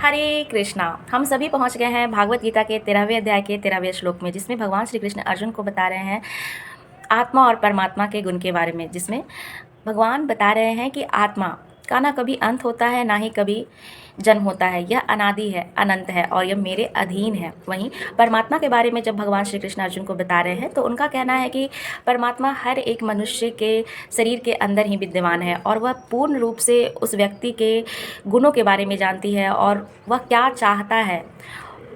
हरे कृष्णा। हम सभी पहुंच गए हैं भागवत गीता के 13वें अध्याय के 13वें श्लोक में, जिसमें भगवान श्री कृष्ण अर्जुन को बता रहे हैं आत्मा और परमात्मा के गुण के बारे में। जिसमें भगवान बता रहे हैं कि आत्मा का ना कभी अंत होता है, ना ही कभी जन्म होता है। यह अनादि है, अनंत है और यह मेरे अधीन है। वहीं परमात्मा के बारे में जब भगवान श्री कृष्ण अर्जुन को बता रहे हैं तो उनका कहना है कि परमात्मा हर एक मनुष्य के शरीर के अंदर ही विद्यमान है और वह पूर्ण रूप से उस व्यक्ति के गुणों के बारे में जानती है और वह क्या चाहता है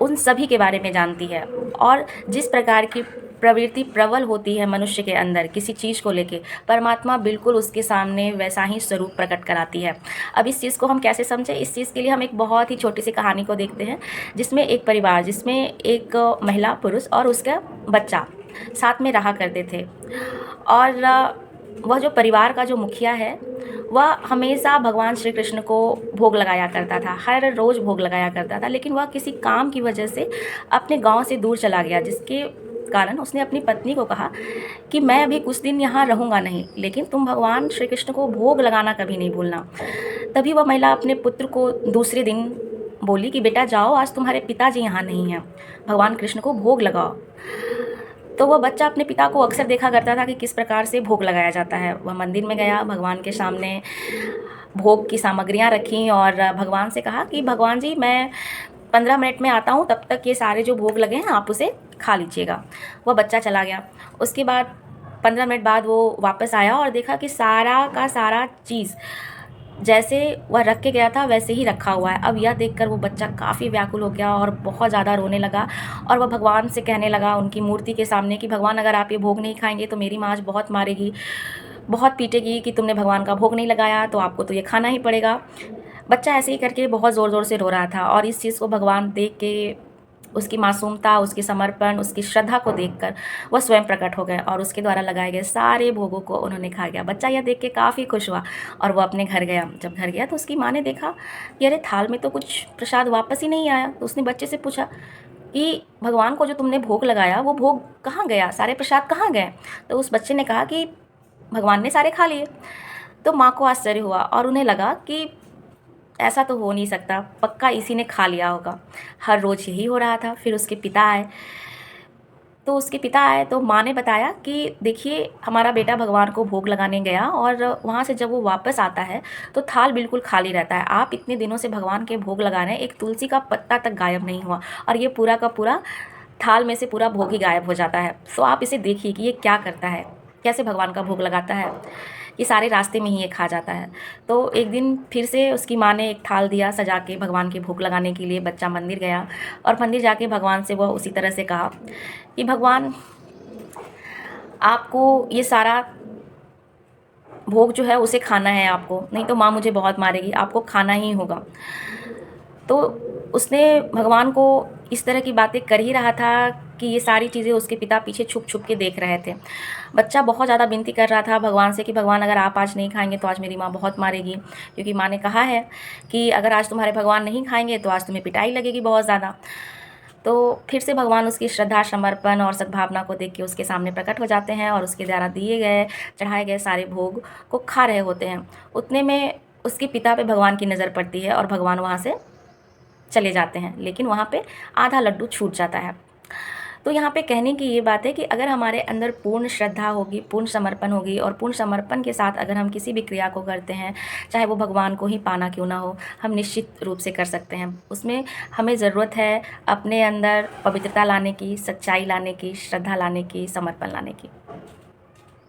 उन सभी के बारे में जानती है। और जिस प्रकार की प्रवृत्ति प्रबल होती है मनुष्य के अंदर किसी चीज़ को लेके, परमात्मा बिल्कुल उसके सामने वैसा ही स्वरूप प्रकट कराती है। अब इस चीज़ को हम कैसे समझें, इस चीज़ के लिए हम एक बहुत ही छोटी सी कहानी को देखते हैं, जिसमें एक परिवार, जिसमें एक महिला, पुरुष और उसका बच्चा साथ में रहा करते थे। और वह जो परिवार का जो मुखिया है वह हमेशा भगवान श्री कृष्ण को भोग लगाया करता था, हर रोज़ भोग लगाया करता था। लेकिन वह किसी काम की वजह से अपने गांव से दूर चला गया, जिसके कारण उसने अपनी पत्नी को कहा कि मैं अभी कुछ दिन यहाँ रहूँगा नहीं, लेकिन तुम भगवान श्री कृष्ण को भोग लगाना कभी नहीं भूलना। तभी वह महिला अपने पुत्र को दूसरे दिन बोली कि बेटा जाओ, आज तुम्हारे पिताजी यहाँ नहीं हैं, भगवान कृष्ण को भोग लगाओ। तो वह बच्चा अपने पिता को अक्सर देखा करता था कि किस प्रकार से भोग लगाया जाता है। वह मंदिर में गया, भगवान के सामने भोग की सामग्रियां रखी और भगवान से कहा कि भगवान जी, मैं 15 मिनट में आता हूँ, तब तक ये सारे जो भोग लगे हैं आप उसे खा लीजिएगा। वह बच्चा चला गया। उसके बाद 15 मिनट बाद वो वापस आया और देखा कि सारा का सारा चीज़ जैसे वह रख के गया था वैसे ही रखा हुआ है। अब यह देखकर वो बच्चा काफ़ी व्याकुल हो गया और बहुत ज़्यादा रोने लगा और वह भगवान से कहने लगा उनकी मूर्ति के सामने कि भगवान, अगर आप ये भोग नहीं खाएंगे तो मेरी माँ आज बहुत मारेगी, बहुत पीटेगी कि तुमने भगवान का भोग नहीं लगाया, तो आपको तो ये खाना ही पड़ेगा। बच्चा ऐसे ही करके बहुत ज़ोर ज़ोर से रो रहा था और इस चीज़ को भगवान देख के, उसकी मासूमता, उसकी समर्पण, उसकी श्रद्धा को देखकर वह स्वयं प्रकट हो गए और उसके द्वारा लगाए गए सारे भोगों को उन्होंने खा गया। बच्चा यह देख के काफ़ी खुश हुआ और वह अपने घर गया। जब घर गया तो उसकी माँ ने देखा कि अरे थाल में तो कुछ प्रसाद वापस ही नहीं आया। तो उसने बच्चे से पूछा कि भगवान को जो तुमने भोग लगाया वो भोग कहाँ गया, सारे प्रसाद कहाँ गए? तो उस बच्चे ने कहा कि भगवान ने सारे खा लिए। तो माँ को आश्चर्य हुआ और उन्हें लगा कि ऐसा तो हो नहीं सकता, पक्का इसी ने खा लिया होगा। हर रोज़ यही हो रहा था। फिर उसके पिता आए। तो माँ ने बताया कि देखिए, हमारा बेटा भगवान को भोग लगाने गया और वहाँ से जब वो वापस आता है तो थाल बिल्कुल खाली रहता है। आप इतने दिनों से भगवान के भोग लगा रहे हैं, एक तुलसी का पत्ता तक गायब नहीं हुआ और ये पूरा का पूरा थाल में से पूरा भोग ही गायब हो जाता है। तो आप इसे देखिए कि ये क्या करता है, कैसे भगवान का भोग लगाता है, ये सारे रास्ते में ही ये खा जाता है। तो एक दिन फिर से उसकी माँ ने एक थाल दिया सजा के भगवान के भोग लगाने के लिए। बच्चा मंदिर गया और मंदिर जाके भगवान से वह उसी तरह से कहा कि भगवान, आपको ये सारा भोग जो है उसे खाना है आपको, नहीं तो माँ मुझे बहुत मारेगी, आपको खाना ही होगा। तो उसने भगवान को इस तरह की बातें कर ही रहा था कि ये सारी चीज़ें उसके पिता पीछे छुप छुप के देख रहे थे। बच्चा बहुत ज़्यादा विनती कर रहा था भगवान से कि भगवान, अगर आप आज नहीं खाएंगे तो आज मेरी माँ बहुत मारेगी, क्योंकि माँ ने कहा है कि अगर आज तुम्हारे भगवान नहीं खाएंगे तो आज तुम्हें पिटाई लगेगी बहुत ज़्यादा। तो फिर से भगवान उसकी श्रद्धा, समर्पण और सद्भावना को देख के उसके सामने प्रकट हो जाते हैं और उसके द्वारा दिए गए, चढ़ाए गए सारे भोग को खा रहे होते हैं। उतने में उसके पिता पे भगवान की नज़र पड़ती है और भगवान वहाँ से चले जाते हैं, लेकिन वहाँ पे आधा लड्डू छूट जाता है। तो यहाँ पे कहने की ये बात है कि अगर हमारे अंदर पूर्ण श्रद्धा होगी, पूर्ण समर्पण होगी और पूर्ण समर्पण के साथ अगर हम किसी भी क्रिया को करते हैं, चाहे वो भगवान को ही पाना क्यों ना हो, हम निश्चित रूप से कर सकते हैं। उसमें हमें ज़रूरत है अपने अंदर पवित्रता लाने की, सच्चाई लाने की, श्रद्धा लाने की, समर्पण लाने की।